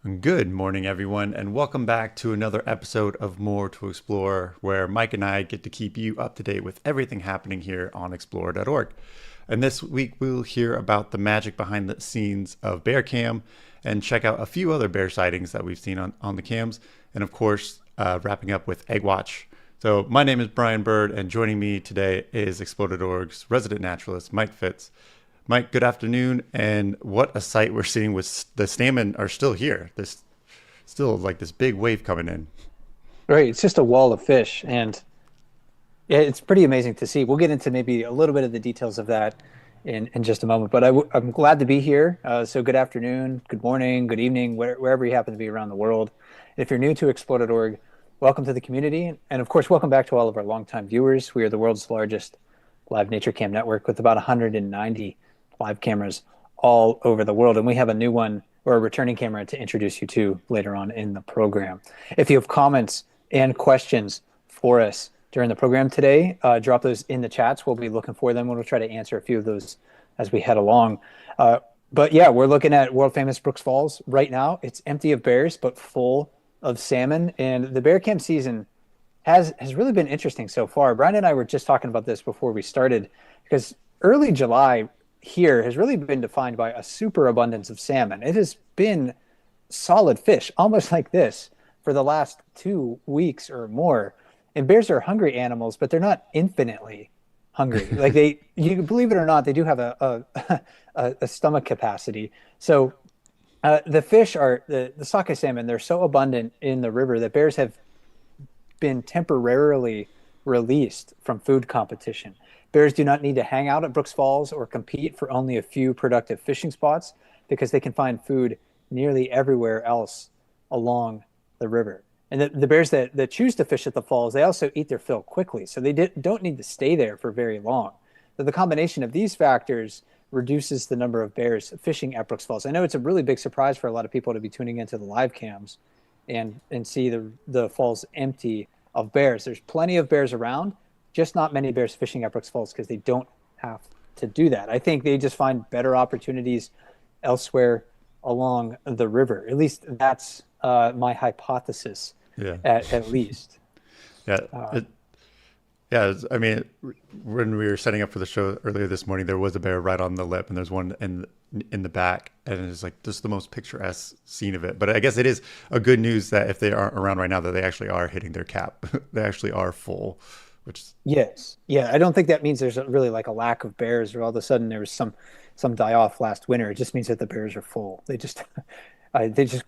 Good morning, everyone, and welcome back to another episode of More to Explore, where Mike and I get to keep you up to date with everything happening here on explore.org. And this week, we'll hear about the magic behind the scenes of bear cam and check out a few other bear sightings that we've seen on the cams, and of course, wrapping up with Egg Watch. So, my name is Brian Bird, and joining me today is explore.org's resident naturalist, Mike Fitz. Mike, good afternoon. And what a sight we're seeing with the salmon are still here. There's still like this big wave coming in. Right, it's just a wall of fish, and yeah, it's pretty amazing to see. We'll get into maybe a little bit of the details of that in just a moment. But I'm glad to be here. So good afternoon, good morning, good evening, wherever you happen to be around the world. If you're new to explore.org, welcome to the community, and of course, welcome back to all of our longtime viewers. We are the world's largest live nature cam network with about 190 live cameras all over the world, and we have a new one or a returning camera to introduce you to later on in the program. If you have comments and questions for us during the program today, drop those in the chats. We'll be looking for them. We'll try to answer a few of those as we head along. But yeah, we're looking at world famous Brooks Falls right now. It's empty of bears, but full of salmon. And the bear cam season has really been interesting so far. Brian and I were just talking about this before we started, because early July here has really been defined by a super abundance of salmon. It has been solid fish, almost like this, for the last 2 weeks or more. And bears are hungry animals, but they're not infinitely hungry. Like you believe it or not, they do have a stomach capacity. So the fish are the sockeye salmon. They're so abundant in the river that bears have been temporarily released from food competition. Bears do not need to hang out at Brooks Falls or compete for only a few productive fishing spots because they can find food nearly everywhere else along the river. And the bears that choose to fish at the falls, they also eat their fill quickly, so they don't need to stay there for very long. So the combination of these factors reduces the number of bears fishing at Brooks Falls. I know it's a really big surprise for a lot of people to be tuning into the live cams and see the falls empty of bears. There's plenty of bears around, just not many bears fishing at Brooks Falls because they don't have to do that. I think they just find better opportunities elsewhere along the river. At least that's my hypothesis. Yeah. At least. Yeah. I mean, when we were setting up for the show earlier this morning, there was a bear right on the lip, and there's one in the back, and it's like just the most picturesque scene of it. But I guess it is a good news that if they aren't around right now, that they actually are hitting their cap. They actually are full, which Yes. Yeah. I don't think that means there's really like a lack of bears or all of a sudden there was some die off last winter. It just means that the bears are full. They just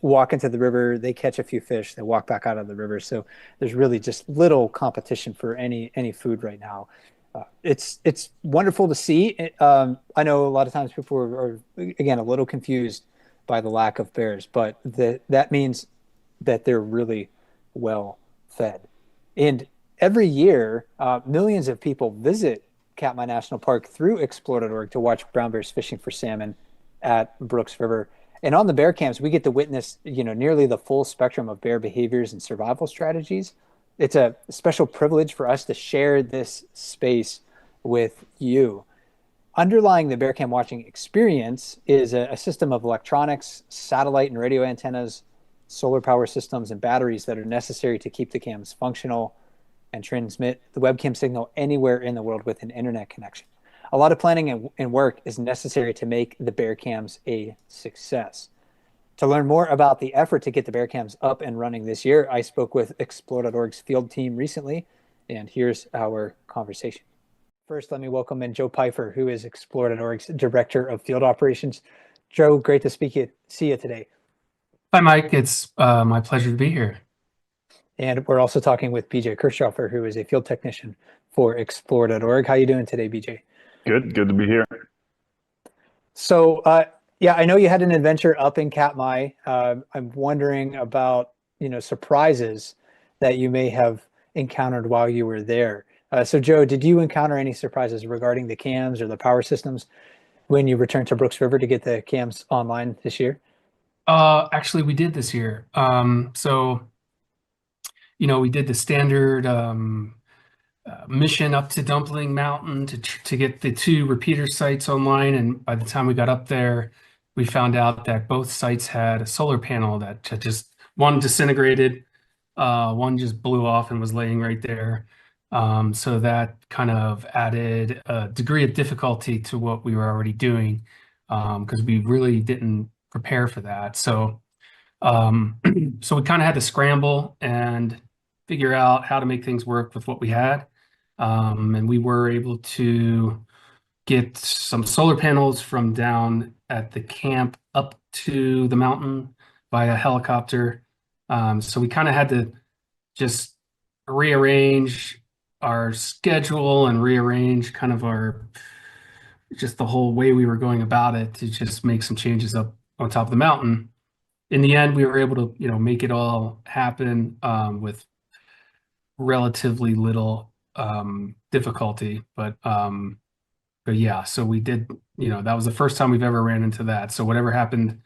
walk into the river, they catch a few fish, they walk back out of the river. So there's really just little competition for any food right now. It's wonderful to see. I know a lot of times people are again a little confused by the lack of bears, but that means that they're really well fed. And every year, millions of people visit Katmai National Park through explore.org to watch brown bears fishing for salmon at Brooks River. And on the bear camps, we get to witness, nearly the full spectrum of bear behaviors and survival strategies. It's a special privilege for us to share this space with you. Underlying the bear cam watching experience is a system of electronics, satellite and radio antennas, solar power systems, and batteries that are necessary to keep the cams functional and transmit the webcam signal anywhere in the world with an internet connection. A lot of planning and work is necessary to make the bear cams a success. To learn more about the effort to get the bear cams up and running this year, I spoke with explore.org's field team recently, and here's our conversation. First, let me welcome in Joe Pfeiffer, who is explore.org's Director of Field Operations. Joe, great to see you today. Hi, Mike. It's my pleasure to be here. And we're also talking with BJ Kirchhofer, who is a field technician for explore.org. How are you doing today, BJ? Good to be here. So, yeah, I know you had an adventure up in Katmai. I'm wondering about, surprises that you may have encountered while you were there. So, Joe, did you encounter any surprises regarding the cams or the power systems when you returned to Brooks River to get the cams online this year? Actually, we did this year. We did the standard mission up to Dumpling Mountain to get the 2 repeater sites online. And by the time we got up there, we found out that both sites had a solar panel that just one disintegrated, one just blew off and was laying right there. So that kind of added a degree of difficulty to what we were already doing, because we really didn't prepare for that. Um, so we kind of had to scramble and figure out how to make things work with what we had. And we were able to get some solar panels from down at the camp up to the mountain via helicopter. So we kind of had to just rearrange our schedule and rearrange kind of our just the whole way we were going about it to just make some changes up on top of the mountain. In the end, we were able to, make it all happen with relatively little difficulty. But yeah, so we did, that was the first time we've ever ran into that. So whatever happened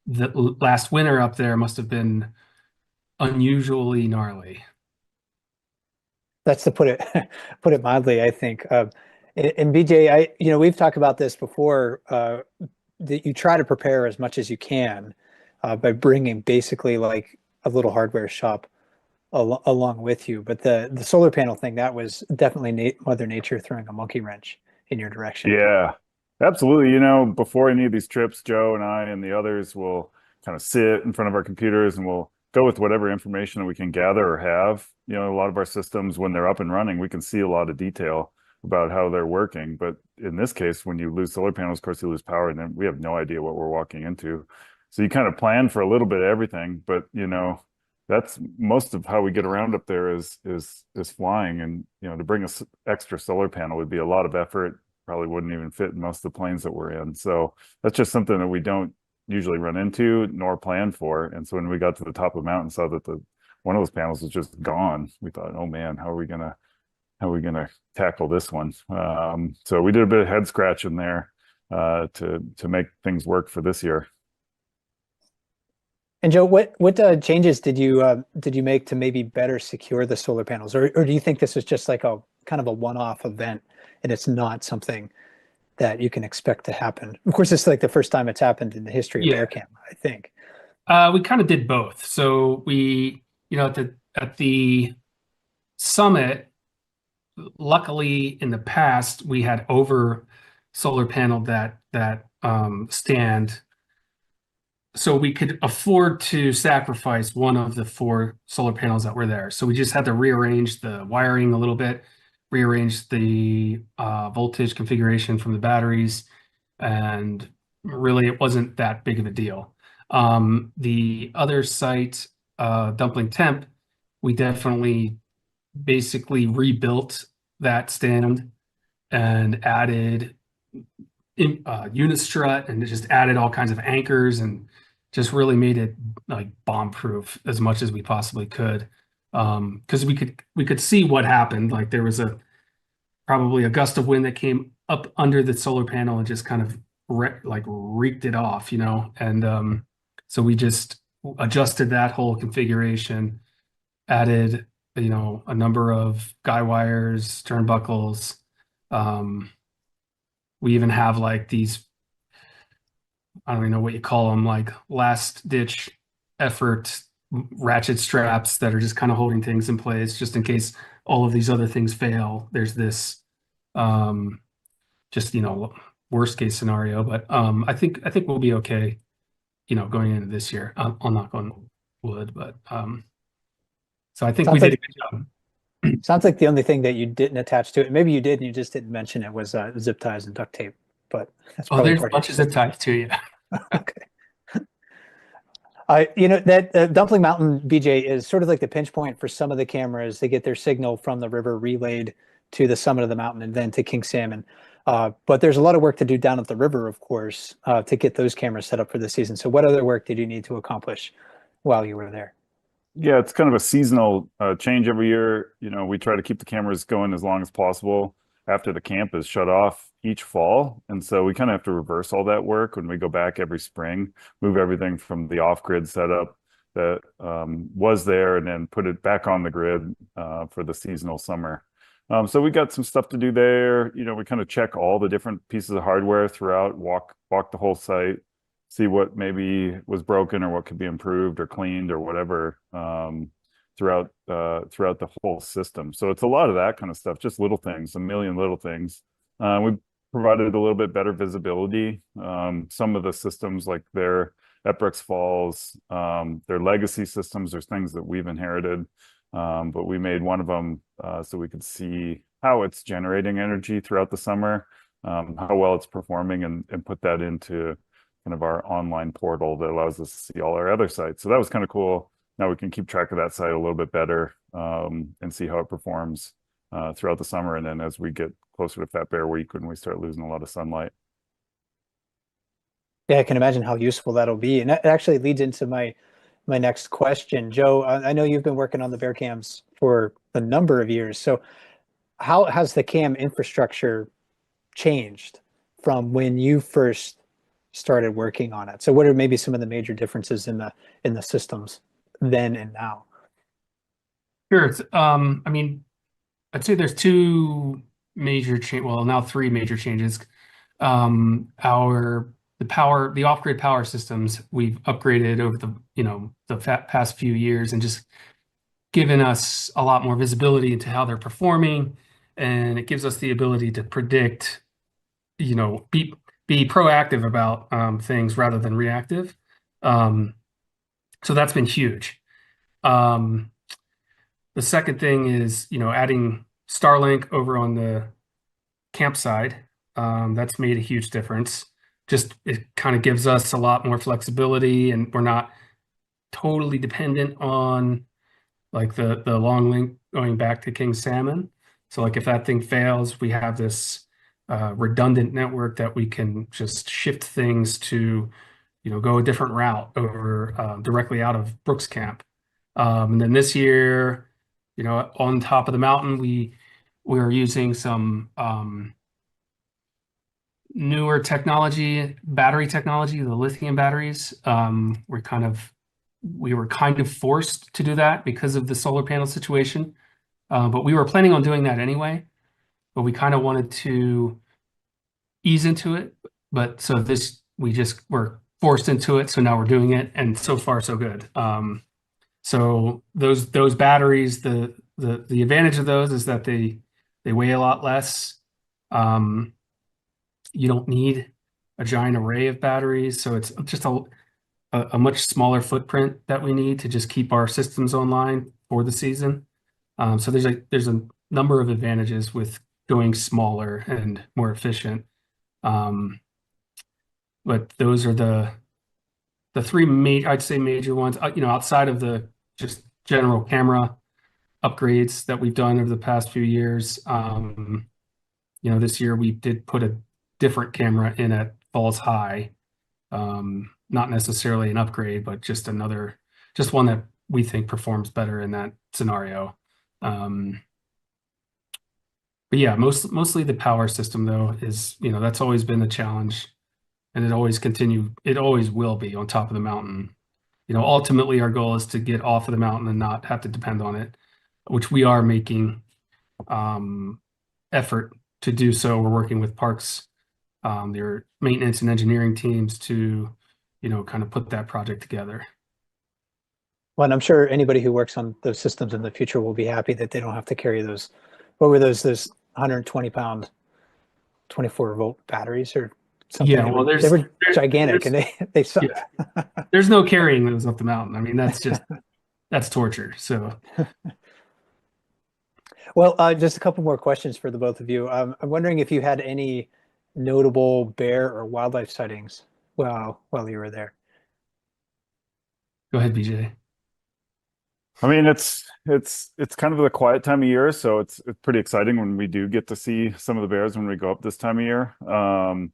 the last winter up there must have been unusually gnarly. That's to put it put it mildly, I think. And BJ, we've talked about this before. That you try to prepare as much as you can by bringing basically like a little hardware shop along with you. But the solar panel thing, that was definitely Mother Nature throwing a monkey wrench in your direction. Yeah, absolutely. Before any of these trips, Joe and I and the others will kind of sit in front of our computers and we'll go with whatever information that we can gather or have. A lot of our systems, when they're up and running, we can see a lot of detail about how they're working. But in this case, when you lose solar panels, of course, you lose power, and then we have no idea what we're walking into. So you kind of plan for a little bit of everything, but that's most of how we get around up there is flying. And to bring a extra solar panel would be a lot of effort. Probably wouldn't even fit in most of the planes that we're in. So that's just something that we don't usually run into nor plan for. And so when we got to the top of the mountain, saw that one of those panels was just gone, we thought, oh man, how are we gonna tackle this one? So we did a bit of head scratching there to make things work for this year. And Joe, what changes did you make to maybe better secure the solar panels, or do you think this is just like a kind of a one-off event and it's not something that you can expect to happen? Of course, it's like the first time it's happened in the history of Yeah. Bearcam, I think. We kind of did both. So we, at the summit, luckily in the past we had over solar panel that stand, so we could afford to sacrifice one of the 4 solar panels that were there. So we just had to rearrange the wiring a little bit, rearrange the voltage configuration from the batteries, and really it wasn't that big of a deal. The other site, Dumpling Temp, we definitely basically rebuilt that stand and added unit strut and just added all kinds of anchors and just really made it like bomb proof as much as we possibly could. Because we could see what happened. Like there was probably a gust of wind that came up under the solar panel and just kind of reeked it off, and so we just adjusted that whole configuration, added a number of guy wires, turnbuckles. We even have like these, I don't even know what you call them, like last ditch effort ratchet straps that are just kind of holding things in place just in case all of these other things fail. There's this just worst case scenario, but I think we'll be okay going into this year. I'll knock on wood, but so I think we did a good job. Sounds like the only thing that you didn't attach to it, maybe you did and you just didn't mention it, was zip ties and duct tape, but that's probably there's a bunch of zip ties too. Yeah. Okay. That Dumpling Mountain, BJ, is sort of like the pinch point for some of the cameras. They get their signal from the river relayed to the summit of the mountain and then to King Salmon. But there's a lot of work to do down at the river, of course, to get those cameras set up for the season. So what other work did you need to accomplish while you were there? Yeah, it's kind of a seasonal change every year. We try to keep the cameras going as long as possible after the camp is shut off each fall. And so we kind of have to reverse all that work when we go back every spring, move everything from the off-grid setup that was there and then put it back on the grid for the seasonal summer. So we got some stuff to do there. We kind of check all the different pieces of hardware throughout, walk the whole site, see what maybe was broken or what could be improved or cleaned or whatever, throughout the whole system. So it's a lot of that kind of stuff, just little things, a million little things. We provided a little bit better visibility. Some of the systems, like their Eprex Falls, their legacy systems, there's things that we've inherited, but we made one of them so we could see how it's generating energy throughout the summer, how well it's performing, and put that into kind of our online portal that allows us to see all our other sites. So that was kind of cool. Now we can keep track of that site a little bit better, and see how it performs throughout the summer. And then as we get closer to Fat Bear Week, when we start losing a lot of sunlight. Yeah, I can imagine how useful that'll be. And that actually leads into my next question. Joe, I know you've been working on the bear cams for a number of years. So how has the cam infrastructure changed from when you first started working on it? So what are maybe some of the major differences in the systems then and now? Sure. I mean, I'd say there's two major well, now three major changes. The off-grid power systems we've upgraded over the past few years, and just given us a lot more visibility into how they're performing, and it gives us the ability to predict, be proactive about things rather than reactive. So that's been huge. The second thing is, adding Starlink over on the campsite. That's made a huge difference. Just it kind of gives us a lot more flexibility, and we're not totally dependent on like the long link going back to King Salmon. So like if that thing fails, we have this redundant network that we can just shift things to, go a different route over directly out of Brooks Camp. And then this year, on top of the mountain, we're using some newer battery technology, the lithium batteries. We were kind of forced to do that because of the solar panel situation. But we were planning on doing that anyway, but we kind of wanted to ease into it. But so we just were forced into it. So now we're doing it, and so far so good. So those batteries, the advantage of those is that they weigh a lot less. You don't need a giant array of batteries, so it's just a much smaller footprint that we need to just keep our systems online for the season. So there's a number of advantages with going smaller and more efficient. But those are the three major ones. Outside of the just general camera upgrades that we've done over the past few years. This year we did put a different camera in at Falls High. Not necessarily an upgrade, but just one that we think performs better in that scenario. But yeah, mostly the power system though is, that's always been the challenge, and it always will be on top of the mountain. Ultimately our goal is to get off of the mountain and not have to depend on it, which we are making effort to do so. We're working with parks, their maintenance and engineering teams to, kind of put that project together. Well, and I'm sure anybody who works on those systems in the future will be happy that they don't have to carry those, what were those 120-pound, 24-volt batteries or something? Yeah, well, they were gigantic, and they sucked. Yeah. There's no carrying those up the mountain. I mean, that's torture. So, well, just a couple more questions for the both of you. I'm wondering if you had any notable bear or wildlife sightings while you were there. Go ahead, BJ. I mean, it's kind of the quiet time of year, so it's pretty exciting when we do get to see some of the bears when we go up this time of year. I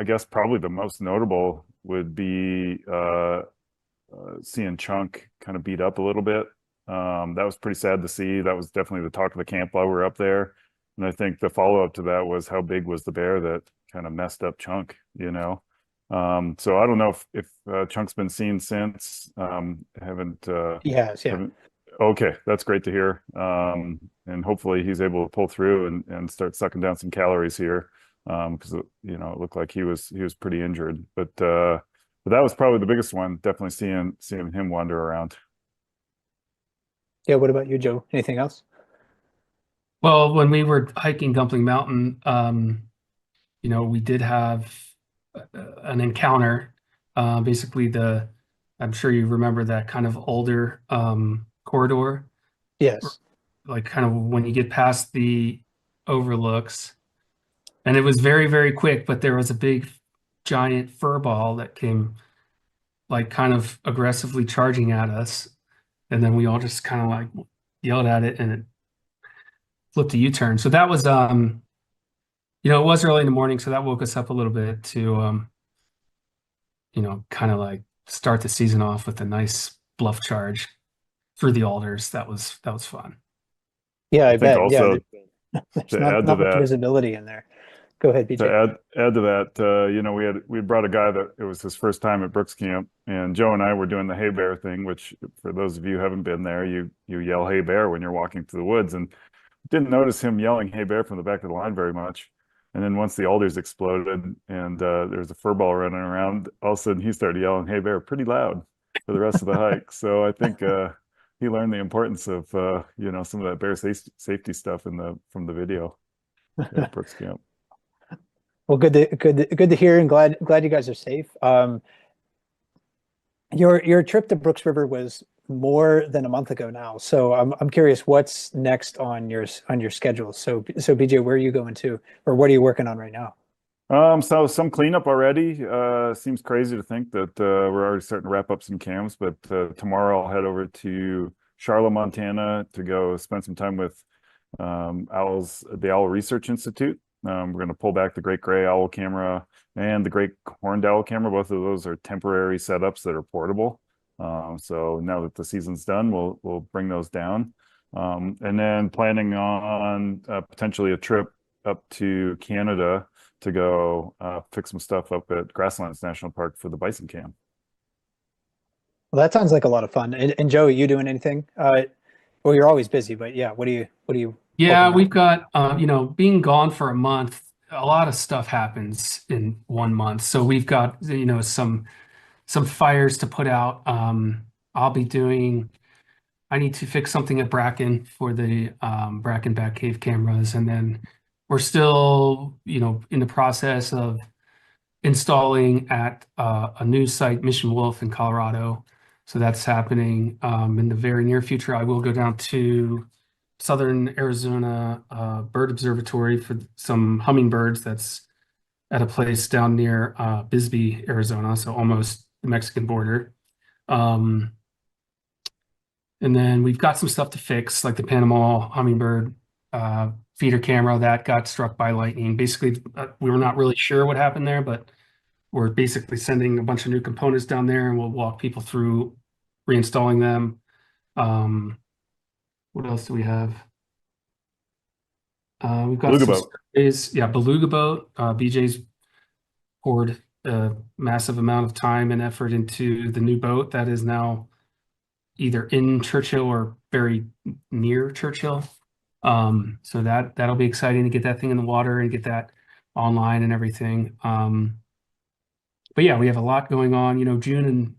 guess probably the most notable would be seeing Chunk kind of beat up a little bit. That was pretty sad to see. That was definitely the talk of the camp while we were up there. And I think the follow-up to that was how big was the bear that kind of messed up Chunk, So I don't know if Chunk's been seen since. Haven't. He has, yeah. Okay, that's great to hear. And hopefully he's able to pull through and start sucking down some calories here. because it looked like he was pretty injured. But that was probably the biggest one. Definitely seeing him wander around. Yeah. What about you, Joe? Anything else? Well, when we were hiking Dumpling Mountain, we did have an encounter. Basically, I'm sure you remember that kind of older corridor, Yes. like kind of when you get past the overlooks. And it was very, very quick, but there was a big, giant fur ball that came like kind of aggressively charging at us. And then we all just kind of like yelled at it and it flipped a U-turn. So that was, it was early in the morning, so that woke us up a little bit to, kind of like start the season off with a nice bluff charge through the alders. That was fun. Yeah, I I think bet. Yeah. also There's to not add to much that, visibility in there. Go ahead, to BJ. add to that, we brought a guy that it was his first time at Brooks Camp, and Joe and I were doing the hay bear thing, which for those of you who haven't been there, you yell hey bear when you're walking through the woods, and didn't notice him yelling hey bear from the back of the line very much. And then once the alders exploded and there was a fur ball running around, all of a sudden he started yelling hey bear pretty loud for the rest of the hike. So I think he learned the importance of some of that bear safety stuff from the video at Brooks Camp. Well, good to hear, and glad you guys are safe. Your trip to Brooks River was more than a month ago now, so I'm curious what's next on your schedule. So BJ, where are you going to, or what are you working on right now? So some cleanup already. Seems crazy to think that we're already starting to wrap up some camps, but tomorrow I'll head over to Charlotte, Montana to go spend some time with the Owl Research Institute. We're going to pull back the great gray owl camera and the great horned owl camera. Both of those are temporary setups that are portable. So now that the season's done, we'll bring those down. And then planning on potentially a trip up to Canada to go fix some stuff up at Grasslands National Park for the bison cam. Well, that sounds like a lot of fun. And Joe, are you doing anything? Well, you're always busy, but yeah, what are you Yeah, working on? we've got, being gone for a month, a lot of stuff happens in 1 month. So we've got, some fires to put out. I'll be doing, I need to fix something at Bracken for the Bracken Bat Cave cameras. And then we're still, in the process of installing at a new site, Mission Wolf in Colorado. So that's happening in the very near future. I will go down to Southern Arizona Bird Observatory for some hummingbirds. That's at a place down near Bisbee, Arizona, so almost the Mexican border. And then we've got some stuff to fix, like the Panama hummingbird feeder camera that got struck by lightning. Basically, we were not really sure what happened there, but we're basically sending a bunch of new components down there, and we'll walk people through reinstalling them. What else do we have? We've got Beluga some Boat. surveys. Yeah, Beluga Boat. BJ's poured a massive amount of time and effort into the new boat that is now either in Churchill or very near Churchill. So that'll be exciting to get that thing in the water and get that online and everything. But yeah, we have a lot going on.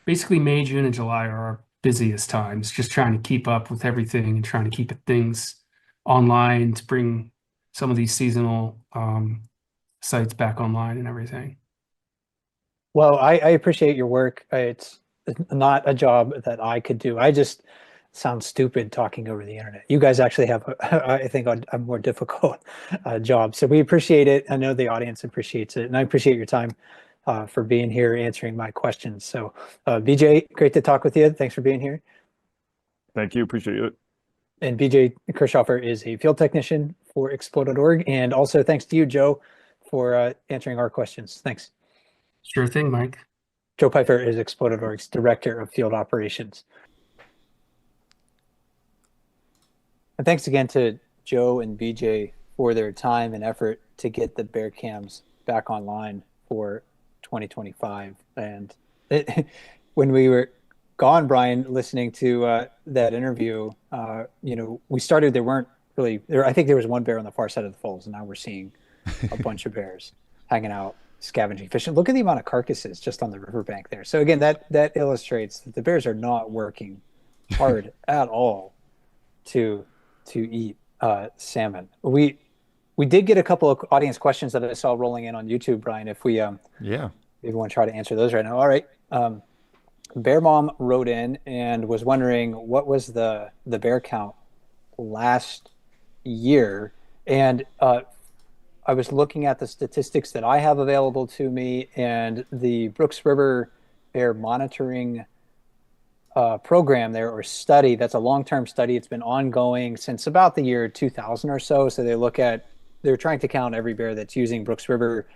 Basically May, June, and July are our busiest times, just trying to keep up with everything and trying to keep things online to bring some of these seasonal sites back online and everything. Well, I appreciate your work. It's not a job that I could do. I just sound stupid talking over the internet. You guys actually have, I think, a more difficult job. So we appreciate it. I know the audience appreciates it, and I appreciate your time for being here, answering my questions. So BJ, great to talk with you. Thanks for being here. Thank you. Appreciate it. And BJ Kirchhofer is a field technician for Explode.org. And also thanks to you, Joe, for answering our questions. Thanks. Sure thing, Mike. Joe Pfeiffer is Explode.org's Director of Field Operations. And thanks again to Joe and BJ for their time and effort to get the bear cams back online for 2025. And when we were gone, Brian, listening to that interview, we started, there weren't really, I think there was one bear on the far side of the falls, and now we're seeing a bunch of bears hanging out, scavenging fish. And look at the amount of carcasses just on the riverbank there. So again, that illustrates that the bears are not working hard at all to eat salmon. We did get a couple of audience questions that I saw rolling in on YouTube, Brian. If we maybe want to try to answer those right now. All right. Bear Mom wrote in and was wondering what was the bear count last year. And I was looking at the statistics that I have available to me, and the Brooks River Bear Monitoring program there, or study, that's a long-term study. It's been ongoing since about the year 2000 or so. So they're trying to count every bear that's using Brooks River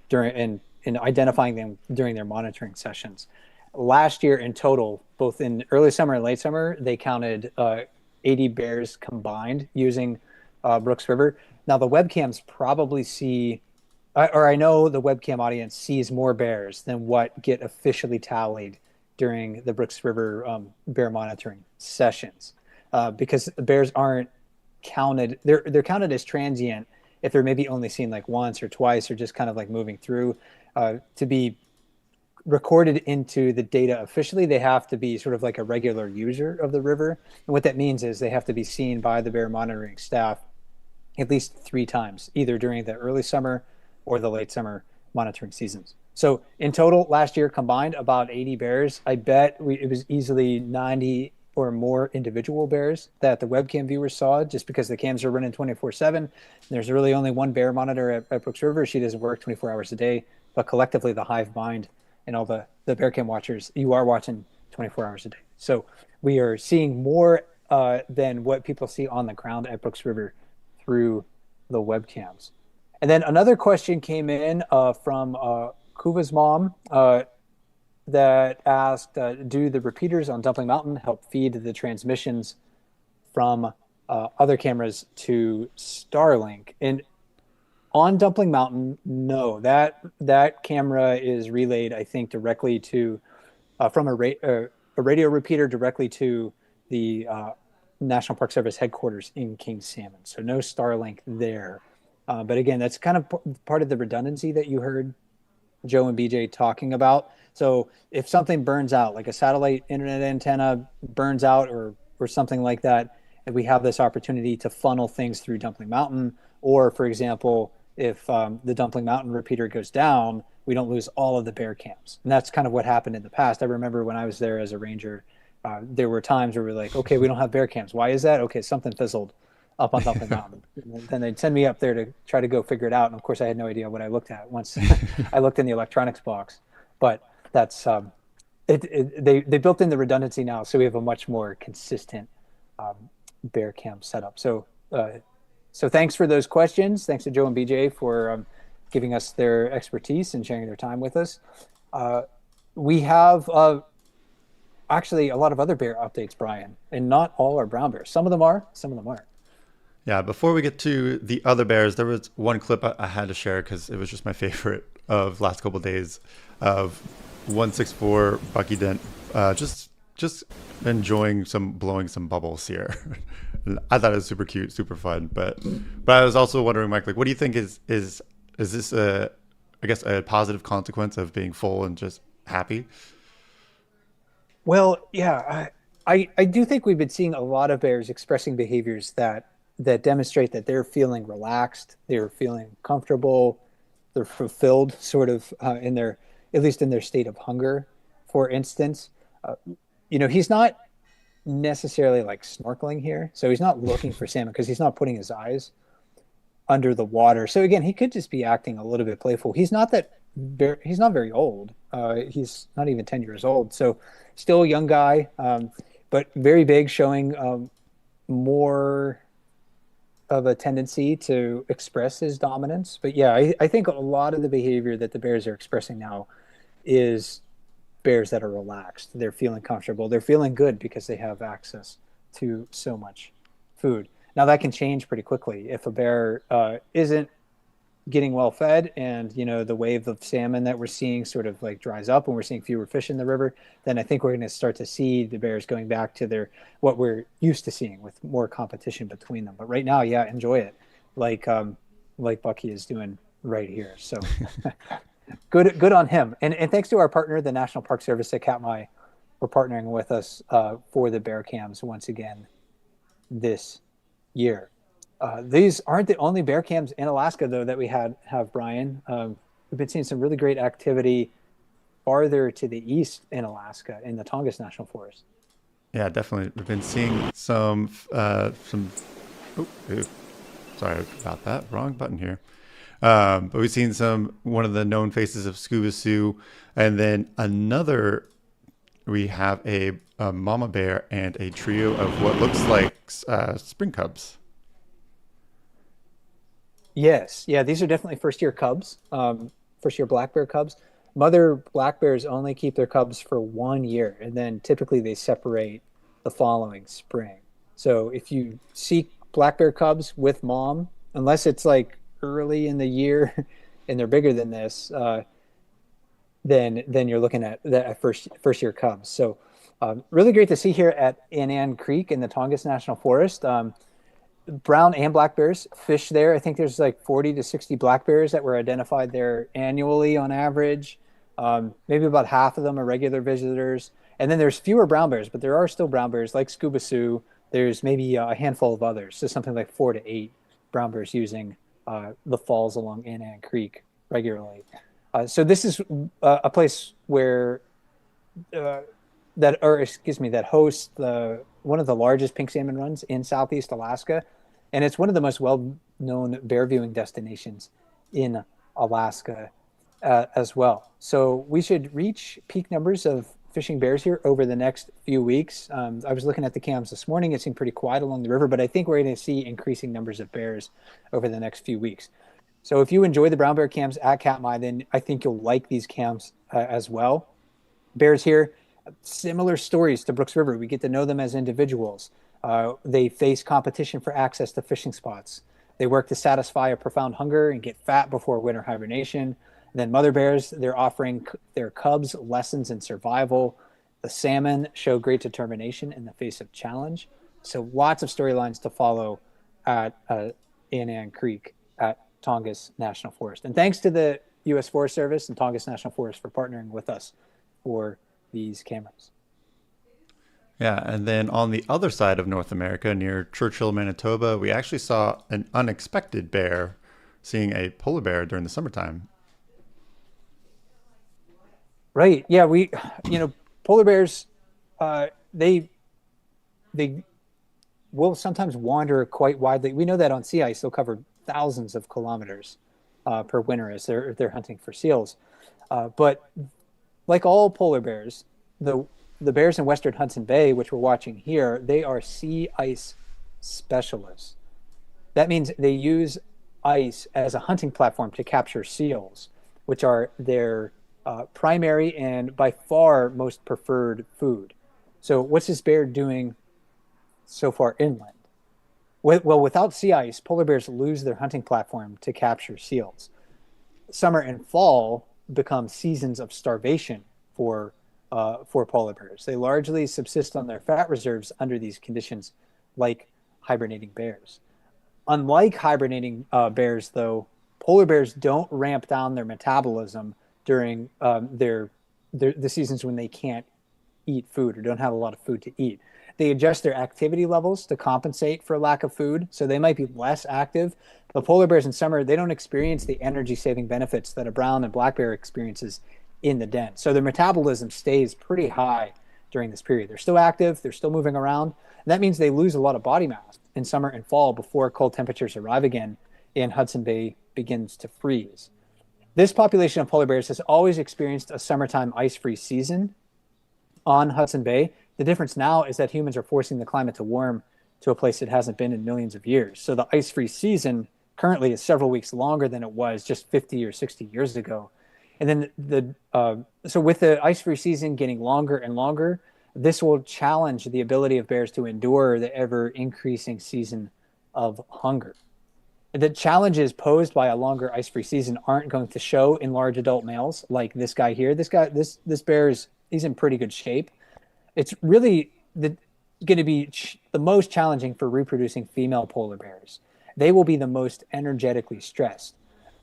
during and identifying them during their monitoring sessions. Last year in total, both in early summer and late summer, they counted 80 bears combined using Brooks River. Now the webcams probably see, or I know the webcam audience sees more bears than what get officially tallied during the Brooks River bear monitoring sessions, because the bears aren't counted. They're counted as transient if they're maybe only seen like once or twice, or just kind of like moving through. To be recorded into the data officially, they have to be sort of like a regular user of the river. And what that means is they have to be seen by the bear monitoring staff at least 3 times, either during the early summer or the late summer monitoring seasons. So in total, last year combined, about 80 bears. I bet it was easily 90 or more individual bears that the webcam viewers saw, just because the cams are running 24/7. There's really only one bear monitor at Brooks River. She doesn't work 24 hours a day, but collectively the hive mind and all the bear cam watchers, you are watching 24 hours a day. So we are seeing more than what people see on the ground at Brooks River through the webcams. And then another question came in from Kuva's mom that asked, do the repeaters on Dumpling Mountain help feed the transmissions from other cameras to Starlink? And on Dumpling Mountain, no, that camera is relayed, I think, directly to from a radio repeater directly to the National Park Service headquarters in King Salmon. So no Starlink there. But again, that's kind of part of the redundancy that you heard Joe and BJ talking about. So if something burns out, like a satellite internet antenna burns out or something like that, and we have this opportunity to funnel things through Dumpling Mountain, or for example, if the Dumpling Mountain repeater goes down, we don't lose all of the bear cams. And that's kind of what happened in the past. I remember when I was there as a ranger, there were times where we were like, okay, we don't have bear cams. Why is that? Okay, something fizzled up on Dumpling Mountain. And then they'd send me up there to try to go figure it out. And of course, I had no idea what I looked at once I looked in the electronics box. But that's they built in the redundancy now, so we have a much more consistent bear cam setup. So thanks for those questions. Thanks to Joe and BJ for giving us their expertise and sharing their time with us. We have actually a lot of other bear updates, Brian, and not all are brown bears. Some of them are, some of them aren't. Yeah, before we get to the other bears, there was one clip I had to share because it was just my favorite of last couple of days of 164 Bucky Dent just enjoying blowing some bubbles here. I thought it was super cute, super fun, but I was also wondering, Mike, like, what do you think is this a positive consequence of being full and just happy? Well, yeah, I do think we've been seeing a lot of bears expressing behaviors that demonstrate that they're feeling relaxed, they're feeling comfortable, they're fulfilled, sort of in their, at least in their state of hunger. For instance, he's not necessarily like snorkeling here, so he's not looking for salmon because he's not putting his eyes under the water. So again, he could just be acting a little bit playful. He's not very old. He's not even 10 years old, so still a young guy, but very big, showing more of a tendency to express his dominance. But yeah, I think a lot of the behavior that the bears are expressing now is bears that are relaxed. They're feeling comfortable. They're feeling good because they have access to so much food. Now that can change pretty quickly. If a bear isn't getting well fed and the wave of salmon that we're seeing sort of like dries up and we're seeing fewer fish in the river, then I think we're going to start to see the bears going back to what we're used to seeing, with more competition between them. But right now, yeah, enjoy it, like Bucky is doing right here. So good on him. And thanks to our partner, the National Park Service at Katmai, for partnering with us for the bear cams once again this year. These aren't the only bear cams in Alaska, though, that we have, Brian. We've been seeing some really great activity farther to the east in Alaska in the Tongass National Forest. Yeah, definitely. We've been seeing some. Oh, ew, sorry about that. Wrong button here. But we've seen one of the known faces of Scuba Sue, and then another. We have a mama bear and a trio of what looks like spring cubs. Yes, yeah, these are definitely first year cubs, first year black bear cubs. Mother black bears only keep their cubs for 1 year, and then typically they separate the following spring. So if you seek black bear cubs with mom, unless it's like early in the year and they're bigger than this, then you're looking at that first year cubs. So really great to see here at Annan Creek in the Tongass National Forest. Brown and black bears fish there. I think there's like 40 to 60 black bears that were identified there annually on average. Maybe about half of them are regular visitors. And then there's fewer brown bears, but there are still brown bears like Scuba Sue. There's maybe a handful of others. So something like 4 to 8 brown bears using the falls along Annan Creek regularly. So this is a place where that hosts one of the largest pink salmon runs in Southeast Alaska, and it's one of the most well-known bear viewing destinations in Alaska as well. So we should reach peak numbers of fishing bears here over the next few weeks. I was looking at the cams this morning. It seemed pretty quiet along the river, but I think we're going to see increasing numbers of bears over the next few weeks. So if you enjoy the brown bear cams at Katmai, then I think you'll like these cams as well. Bears here, similar stories to Brooks River. We get to know them as individuals. They face competition for access to fishing spots. They work to satisfy a profound hunger and get fat before winter hibernation. And then mother bears, they're offering their cubs lessons in survival. The salmon show great determination in the face of challenge. So lots of storylines to follow at Annan Creek at Tongass National Forest. And thanks to the U.S. Forest Service and Tongass National Forest for partnering with us for these cameras. Yeah, and then on the other side of North America, near Churchill, Manitoba, we actually saw an unexpected bear, seeing a polar bear during the summertime. Right. Yeah, polar bears, they will sometimes wander quite widely. We know that on sea ice, they'll cover thousands of kilometers per winter as they're hunting for seals. But like all polar bears, the bears in Western Hudson Bay, which we're watching here, they are sea ice specialists. That means they use ice as a hunting platform to capture seals, which are their primary and by far most preferred food. So what's this bear doing so far inland? Well, without sea ice, polar bears lose their hunting platform to capture seals. Summer and fall become seasons of starvation for polar bears. They largely subsist on their fat reserves under these conditions, like hibernating bears. Unlike hibernating bears, though, polar bears don't ramp down their metabolism during the seasons when they can't eat food or don't have a lot of food to eat. They adjust their activity levels to compensate for lack of food, so they might be less active. The polar bears in summer, they don't experience the energy-saving benefits that a brown and black bear experiences in the den. So their metabolism stays pretty high during this period. They're still active, they're still moving around, and that means they lose a lot of body mass in summer and fall before cold temperatures arrive again and Hudson Bay begins to freeze. This population of polar bears has always experienced a summertime ice-free season on Hudson Bay. The difference now is that humans are forcing the climate to warm to a place it hasn't been in millions of years. So the ice-free season currently is several weeks longer than it was just 50 or 60 years ago. And then so with the ice-free season getting longer and longer, this will challenge the ability of bears to endure the ever-increasing season of hunger. The challenges posed by a longer ice-free season aren't going to show in large adult males like this guy here. This bear he's in pretty good shape. It's really going to be the most challenging for reproducing female polar bears. They will be the most energetically stressed.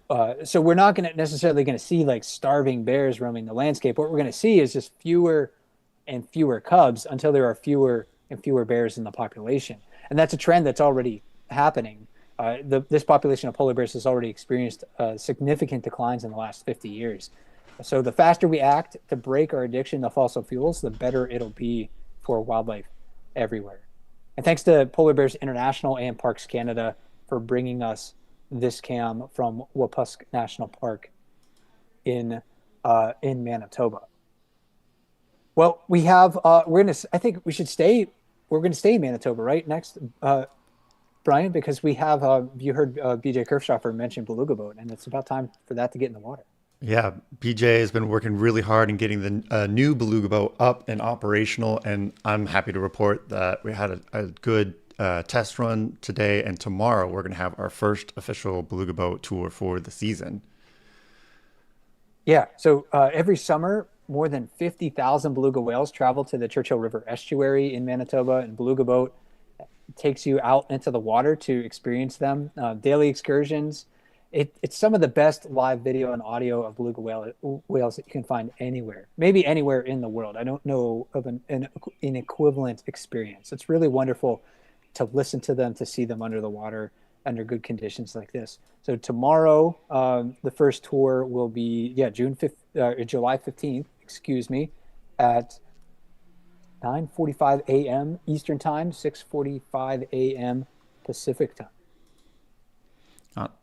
So we're not going to necessarily going to see like starving bears roaming the landscape. What we're going to see is just fewer and fewer cubs until there are fewer and fewer bears in the population. And that's a trend that's already happening. This population of polar bears has already experienced significant declines in the last 50 years. So the faster we act to break our addiction to fossil fuels, the better it'll be for wildlife everywhere. And thanks to Polar Bears International and Parks Canada for bringing us this cam from Wapusk National Park in Manitoba. Well, we have I think we should stay. We're gonna stay in Manitoba, right? Next, Brian, because we have you heard BJ Kirchhofer mention Beluga Boat, and it's about time for that to get in the water. Yeah, BJ has been working really hard in getting the new Beluga Boat up and operational, and I'm happy to report that we had a good test run today, and tomorrow we're going to have our first official Beluga Boat tour for the season. Yeah, so every summer, more than 50,000 beluga whales travel to the Churchill River estuary in Manitoba, and Beluga Boat takes you out into the water to experience them. Daily excursions. It's some of the best live video and audio of beluga whales that you can find anywhere, maybe anywhere in the world. I don't know of an equivalent experience. It's really wonderful to listen to them, to see them under the water under good conditions like this. So tomorrow, the first tour will be July 15th, excuse me, at 9:45 a.m. Eastern Time, 6:45 a.m. Pacific Time.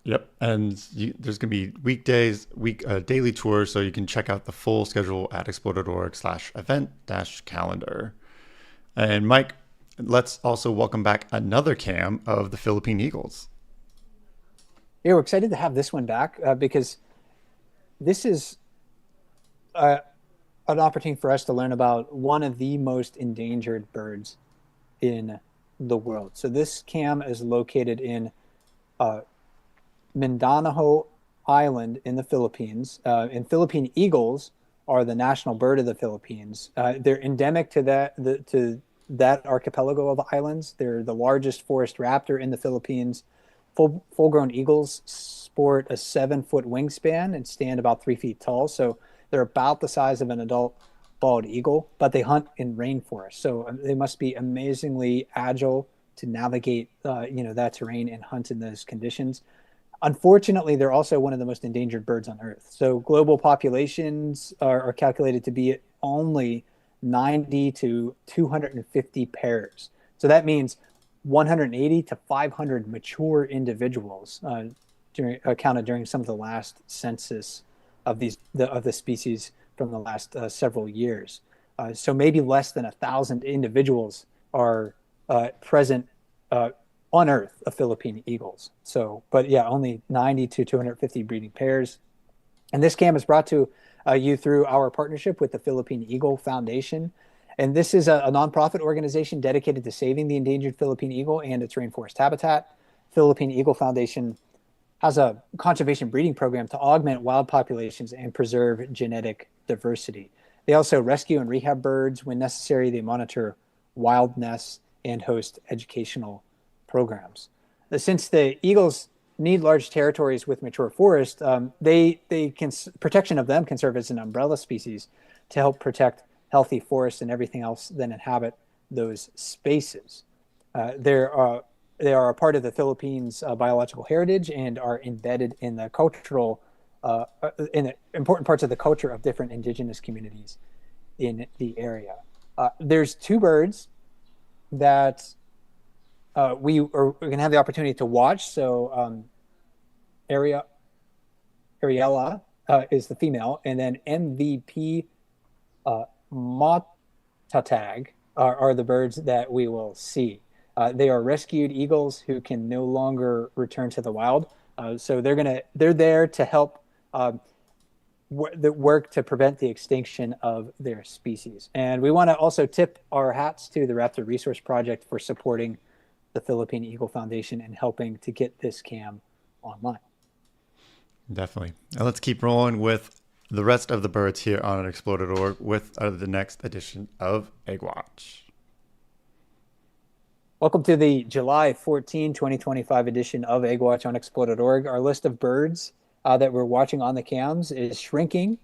Yep, and there's going to be weekdays, daily tours, so you can check out the full schedule at explore.org/event-calendar. And Mike, let's also welcome back another cam of the Philippine Eagles. Yeah, we're excited to have this one back because this is an opportunity for us to learn about one of the most endangered birds in the world. So this cam is located in Mindanao Island in the Philippines. And Philippine eagles are the national bird of the Philippines. They're endemic to that archipelago of islands. They're the largest forest raptor in the Philippines. Full-grown eagles sport a 7-foot wingspan and stand about 3 feet tall. So they're about the size of an adult bald eagle, but they hunt in rainforests. So they must be amazingly agile to navigate, that terrain and hunt in those conditions. Unfortunately, they're also one of the most endangered birds on Earth. So global populations are calculated to be only 90 to 250 pairs. So that means 180 to 500 mature individuals counted during some of the last census of the species from the last several years. So maybe less than 1,000 individuals are present on Earth of Philippine eagles. So, but yeah, only 90 to 250 breeding pairs. And this cam is brought to you through our partnership with the Philippine Eagle Foundation. And this is a nonprofit organization dedicated to saving the endangered Philippine eagle and its rainforest habitat. Philippine Eagle Foundation has a conservation breeding program to augment wild populations and preserve genetic diversity. They also rescue and rehab birds when necessary. They monitor wild nests and host educational programs. Since the eagles need large territories with mature forest, protection of them can serve as an umbrella species to help protect healthy forests and everything else that inhabit those spaces. They are a part of the Philippines' biological heritage and are embedded in the in the important parts of the culture of different indigenous communities in the area. There's two birds that we're going to have the opportunity to watch. So Ariella is the female, and then MVP Motatag are the birds that we will see. They are rescued eagles who can no longer return to the wild. So they're there to help work to prevent the extinction of their species. And we want to also tip our hats to the Raptor Resource Project for supporting the Philippine Eagle Foundation and helping to get this cam online. Definitely. Now let's keep rolling with the rest of the birds here on Explore.org with the next edition of Egg Watch. Welcome to the July 14, 2025 edition of Egg Watch on Explore.org. Our list of birds that we're watching on the cams is shrinking,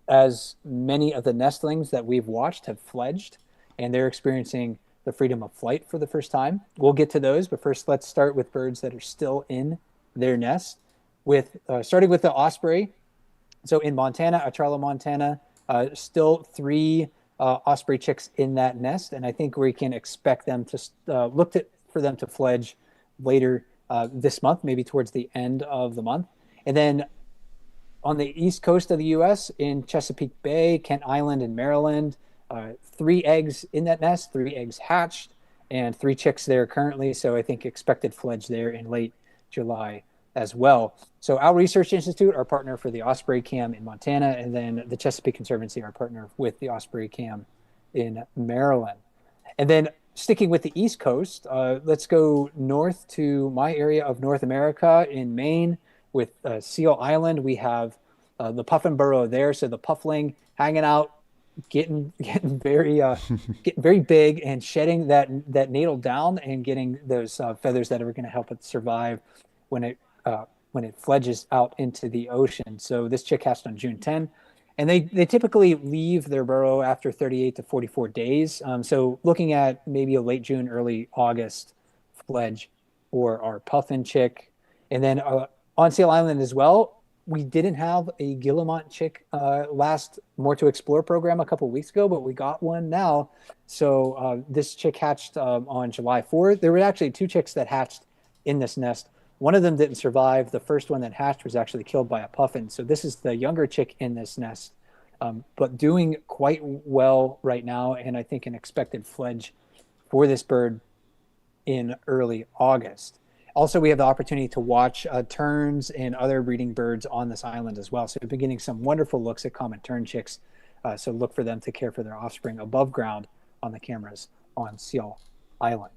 as many of the nestlings that we've watched have fledged, and they're experiencing the freedom of flight for the first time. We'll get to those, but first let's start with birds that are still in their nest, with starting with the osprey. So in Montana, Acharla, Montana, still three osprey chicks in that nest, and I think we can expect them to for them to fledge later this month, maybe towards the end of the month. And then on the east coast of the U.S., in Chesapeake Bay, Kent Island, and Maryland, three eggs in that nest, three eggs hatched, and three chicks there currently. So I think expected fledge there in late July as well. So Owl Research Institute, our partner for the Osprey Cam in Montana, and then the Chesapeake Conservancy, our partner with the Osprey Cam in Maryland. And then sticking with the East Coast, let's go north to my area of North America in Maine with Seal Island. We have the puffin burrow there. So the puffling hanging out, getting very big and shedding that natal down and getting those feathers that are going to help it survive when it fledges out into the ocean. So this chick hatched on June 10, and they typically leave their burrow after 38 to 44 days. So looking at maybe a late June, early August fledge for our puffin chick. And then on Seal Island as well, we didn't have a Guillemot chick last More to Explore program a couple of weeks ago, but we got one now. So this chick hatched on July 4th. There were actually two chicks that hatched in this nest. One of them didn't survive. The first one that hatched was actually killed by a puffin. So this is the younger chick in this nest, but doing quite well right now. And I think an expected fledge for this bird in early August. Also, we have the opportunity to watch terns and other breeding birds on this island as well. So we've been getting some wonderful looks at common tern chicks. So look for them to care for their offspring above ground on the cameras on Seal Island.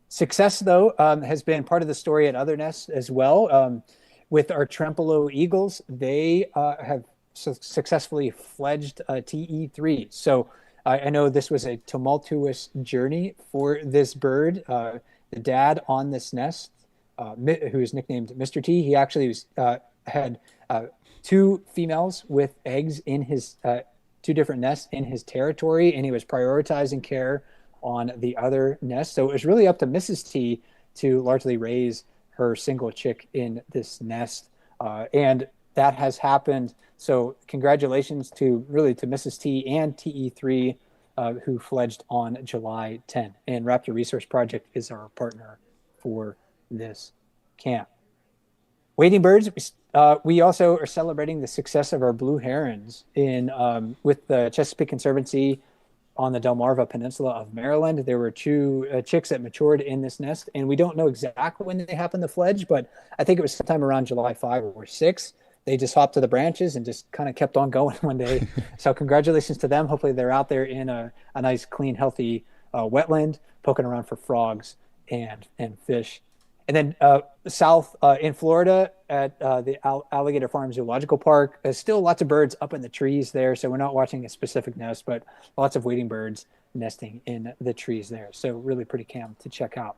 Success, though, has been part of the story at other nests as well. With our Trempealeau eagles, they have successfully fledged TE3. So I know this was a tumultuous journey for this bird. The dad on this nest, who is nicknamed Mr. T, he actually had two females with eggs in his two different nests in his territory, and he was prioritizing care on the other nest. So it was really up to Mrs. T to largely raise her single chick in this nest. And that has happened. So congratulations to Mrs. T and TE3, who fledged on July 10. And Raptor Resource Project is our partner for this camp. Wading birds, we also are celebrating the success of our blue herons with the Chesapeake Conservancy on the Delmarva Peninsula of Maryland. There were two chicks that matured in this nest, and we don't know exactly when they happened to fledge, but I think it was sometime around July 5 or 6. They just hopped to the branches and just kind of kept on going one day. So congratulations to them. Hopefully they're out there in a nice, clean, healthy wetland, poking around for frogs and fish. And then south in Florida at the Alligator Farm Zoological Park, there's still lots of birds up in the trees there. So we're not watching a specific nest, but lots of wading birds nesting in the trees there. So really pretty cam to check out.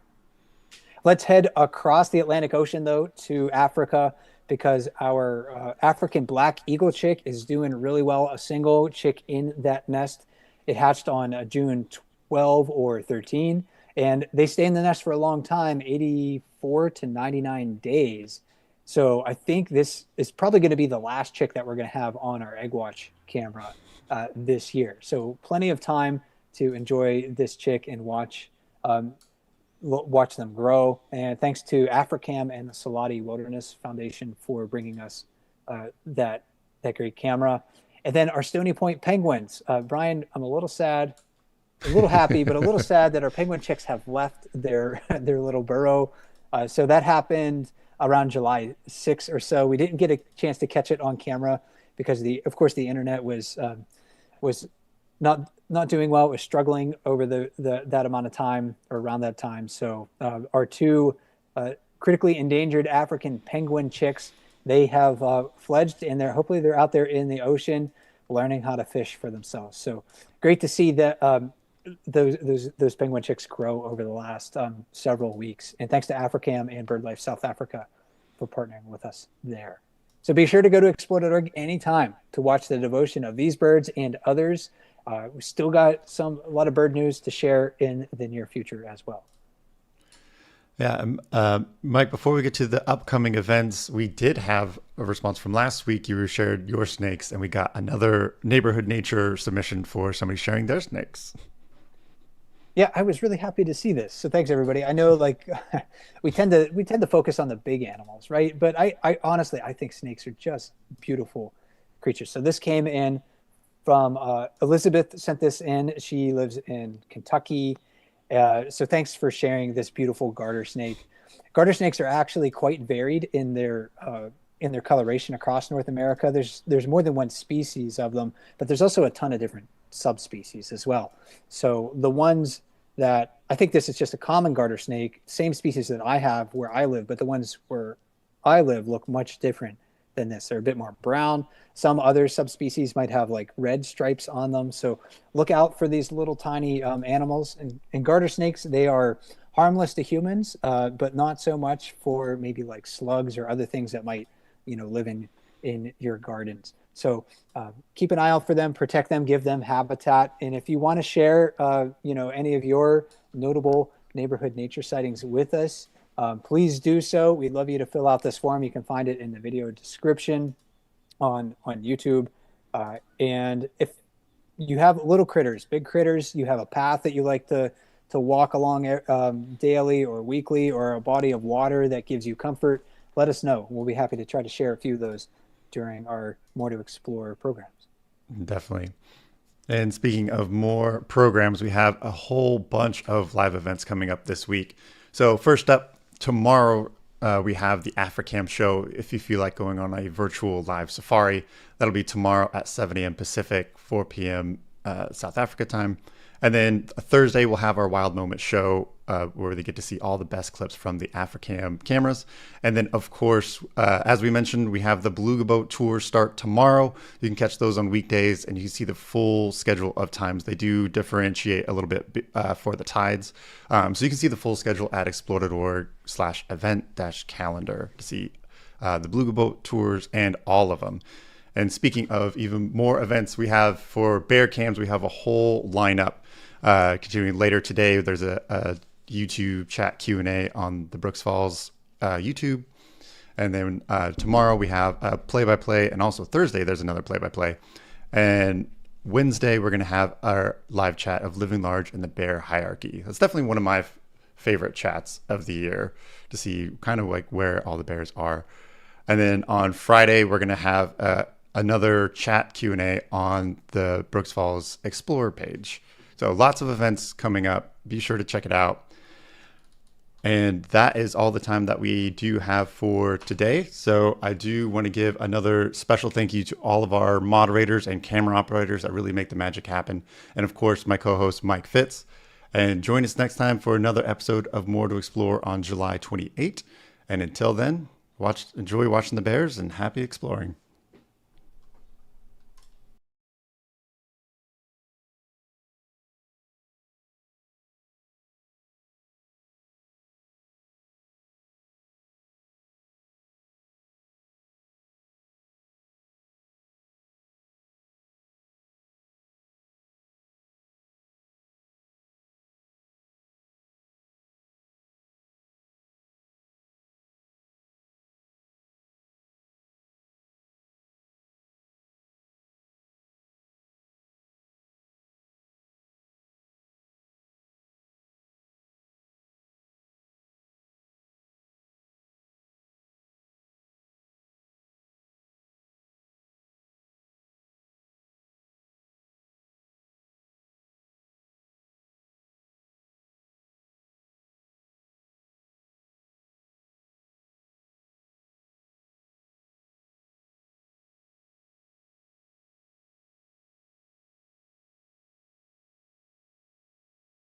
Let's head across the Atlantic Ocean, though, to Africa, because our African black eagle chick is doing really well. A single chick in that nest. It hatched on June 12 or 13. And they stay in the nest for a long time, 84 to 99 days. So I think this is probably going to be the last chick that we're going to have on our Egg Watch camera this year. So plenty of time to enjoy this chick and watch them grow. And thanks to Africam and the Salati Wilderness Foundation for bringing us that great camera. And then our Stony Point penguins. Brian, I'm a little sad. A little happy, but a little sad that our penguin chicks have left their little burrow. So that happened around July 6 or so. We didn't get a chance to catch it on camera because of course the internet was not doing well. It was struggling over that amount of time or around that time. So our two critically endangered African penguin chicks, they have fledged, and hopefully they're out there in the ocean learning how to fish for themselves. So great to see that those penguin chicks grow over the last several weeks. And thanks to Africam and BirdLife South Africa for partnering with us there. So be sure to go to explore.org anytime to watch the devotion of these birds and others. We still got a lot of bird news to share in the near future as well. Yeah, Mike, before we get to the upcoming events, we did have a response from last week. You shared your snakes, and we got another neighborhood nature submission for somebody sharing their snakes. Yeah, I was really happy to see this. So thanks, everybody. I know, like, we tend to focus on the big animals, right? But I honestly, I think snakes are just beautiful creatures. So this came in from Elizabeth sent this in. She lives in Kentucky. So thanks for sharing this beautiful garter snake. Garter snakes are actually quite varied in their coloration across North America. There's more than one species of them, but there's also a ton of different subspecies as well. So the ones that I think this is just a common garter snake, same species that I have where I live, but the ones where I live look much different than this. They're a bit more brown. Some other subspecies might have like red stripes on them. So look out for these little tiny animals. And garter snakes, they are harmless to humans, but not so much for maybe like slugs or other things that might, live in your gardens. So keep an eye out for them, protect them, give them habitat. And if you want to share, any of your notable neighborhood nature sightings with us, please do so. We'd love you to fill out this form. You can find it in the video description on YouTube. And if you have little critters, big critters, you have a path that you like to walk along daily or weekly, or a body of water that gives you comfort, let us know. We'll be happy to try to share a few of those during our More to Explore programs. Definitely. And speaking of more programs, we have a whole bunch of live events coming up this week. So first up, tomorrow, we have the AfriCam show. If you feel like going on a virtual live safari, that'll be tomorrow at 7 a.m. Pacific, 4 p.m. South Africa time. And then Thursday, we'll have our Wild Moment show where they get to see all the best clips from the AfriCam cameras. And then, of course, as we mentioned, we have the Beluga Boat tours start tomorrow. You can catch those on weekdays, and you can see the full schedule of times. They do differentiate a little bit for the tides. So you can see the full schedule at explore.org/event-calendar to see the Beluga Boat tours and all of them. And speaking of even more events, we have for bear cams, we have a whole lineup. Continuing later today, there's a YouTube chat Q&A on the Brooks Falls YouTube. And then tomorrow we have a play-by-play, and also Thursday there's another play-by-play. And Wednesday we're going to have our live chat of living large in the bear hierarchy. That's definitely one of my favorite chats of the year, to see kind of like where all the bears are. And then on Friday we're going to have another chat Q&A on the Brooks Falls Explorer page. So lots of events coming up. Be sure to check it out. And that is all the time that we do have for today. So I do want to give another special thank you to all of our moderators and camera operators that really make the magic happen. And of course, my co-host, Mike Fitz. And join us next time for another episode of More to Explore on July 28th. And until then, enjoy watching the bears and happy exploring.